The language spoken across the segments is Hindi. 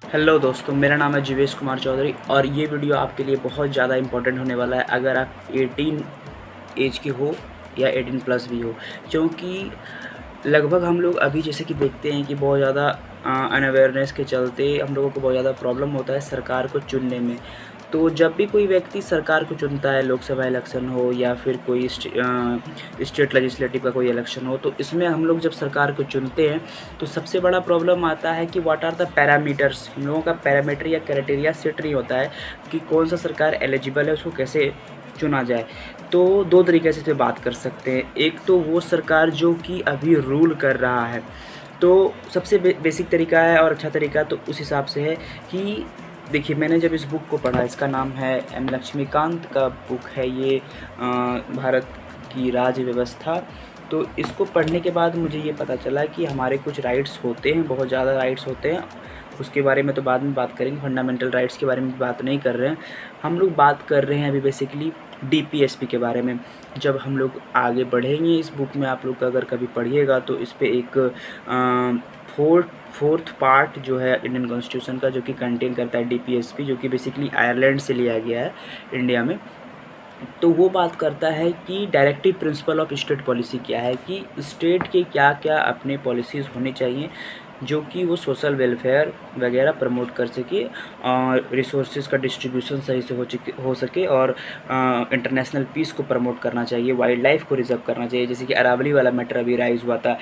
हेलो दोस्तों, मेरा नाम है जीवेश कुमार चौधरी और ये वीडियो आपके लिए बहुत ज़्यादा इम्पोर्टेंट होने वाला है अगर आप 18 एज के हो या 18 प्लस भी हो। क्योंकि लगभग हम लोग अभी जैसे कि देखते हैं कि बहुत ज़्यादा अनअवेयरनेस के चलते हम लोगों को बहुत ज़्यादा प्रॉब्लम होता है सरकार को चुनने में। तो जब भी कोई व्यक्ति सरकार को चुनता है, लोकसभा इलेक्शन हो या फिर कोई स्टेट लेजिस्लेटिव का कोई इलेक्शन हो, तो इसमें हम लोग जब सरकार को चुनते हैं तो सबसे बड़ा प्रॉब्लम आता है कि व्हाट आर द पैरामीटर्स। हम लोगों का पैरामीटर या क्राइटेरिया सेट नहीं होता है कि कौन सा सरकार एलिजिबल है, उसको कैसे चुना जाए। तो दो तरीके से बात कर सकते हैं। एक तो वो सरकार जो कि अभी रूल कर रहा है, तो सबसे बेसिक तरीका है और अच्छा तरीका तो उस हिसाब से है कि देखिए, मैंने जब इस बुक को पढ़ा, इसका नाम है एम लक्ष्मीकांत का बुक है ये, भारत की राज्य व्यवस्था। तो इसको पढ़ने के बाद मुझे ये पता चला कि हमारे कुछ राइट्स होते हैं, बहुत ज़्यादा राइट्स होते हैं। उसके बारे में तो बाद में बात करेंगे, फंडामेंटल राइट्स के बारे में बात नहीं कर रहे हैं। हम लोग बात कर रहे हैं अभी बेसिकली डीपीएसपी के बारे में। जब हम लोग आगे बढ़ेंगे इस बुक में, आप लोग अगर कभी पढ़िएगा तो इस पे एक फोर्थ पार्ट जो है इंडियन कॉन्स्टिट्यूशन का, जो कि कंटेन करता है डीपीएसपी, जो कि बेसिकली आयरलैंड से लिया गया है इंडिया में। तो वो बात करता है कि directive principle of state policy क्या है, कि स्टेट के क्या क्या अपने पॉलिसीज़ होने चाहिए जो कि वो सोशल वेलफेयर वगैरह प्रमोट कर सके, और रिसोर्सेज का डिस्ट्रीब्यूशन सही से हो सके, और इंटरनेशनल पीस को प्रमोट करना चाहिए, वाइल्ड लाइफ को रिजर्व करना चाहिए। जैसे कि अरावली वाला मैटर अभी राइज हुआ था,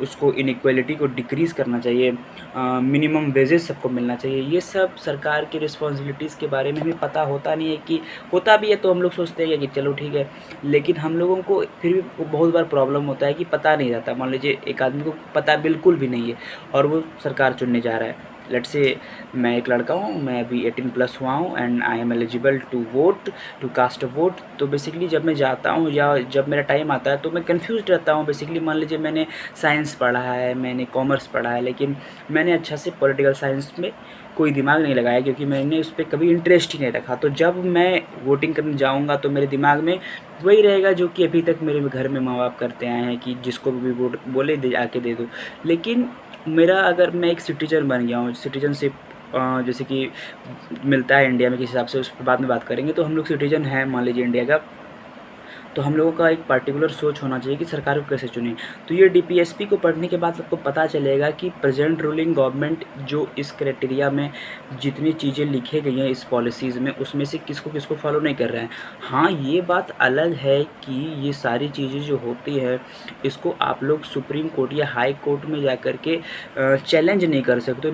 उसको इनइक्वालिटी को डिक्रीज़ करना चाहिए, मिनिमम वेजेस सबको मिलना चाहिए। ये सब सरकार की रिस्पॉन्सिबिलिटीज़ के बारे में हमें पता होता नहीं है, कि होता भी है तो हम लोग सोचते हैं कि चलो ठीक है, लेकिन हम लोगों को फिर भी बहुत बार प्रॉब्लम होता है कि पता नहीं रहता। मान लीजिए एक आदमी को पता बिल्कुल भी नहीं है और वो सरकार चुनने जा रहा है। लेट्स से मैं एक लड़का हूँ, मैं अभी 18 प्लस हुआ हूँ and I am eligible to vote, to cast a vote. तो बेसिकली जब मैं जाता हूँ या जब मेरा टाइम आता है तो मैं कंफ्यूज रहता हूँ। बेसिकली मान लीजिए मैंने साइंस पढ़ा है, मैंने कॉमर्स पढ़ा है, लेकिन मैंने अच्छा से पॉलिटिकल साइंस में कोई दिमाग नहीं लगाया, क्योंकि मैंने उस पर कभी इंटरेस्ट ही नहीं रखा। तो जब मैं वोटिंग करने जाऊँगा तो मेरे दिमाग में वही रहेगा जो कि अभी तक मेरे घर में माँ बाप करते आए हैं, कि जिसको भी वोट बोले दे आके दे दो। लेकिन मेरा, अगर मैं एक सिटीजन बन गया हूँ, सिटीजनशिप जैसे कि मिलता है इंडिया में किस हिसाब से, उस पर बाद में बात करेंगे। तो हम लोग सिटीजन हैं मान लीजिए इंडिया का, तो हम लोगों का एक पर्टिकुलर सोच होना चाहिए कि सरकार को कैसे चुनें। तो ये डीपीएसपी को पढ़ने के बाद आपको पता चलेगा कि प्रेजेंट रूलिंग गवर्नमेंट जो इस क्राइटेरिया में जितनी चीज़ें लिखी गई हैं इस पॉलिसीज़ में, उसमें से किसको किसको फॉलो नहीं कर रहे हैं। हाँ, ये बात अलग है कि ये सारी चीज़ें जो होती है इसको आप लोग सुप्रीम कोर्ट या हाई कोर्ट में जा कर के चैलेंज नहीं कर सकते।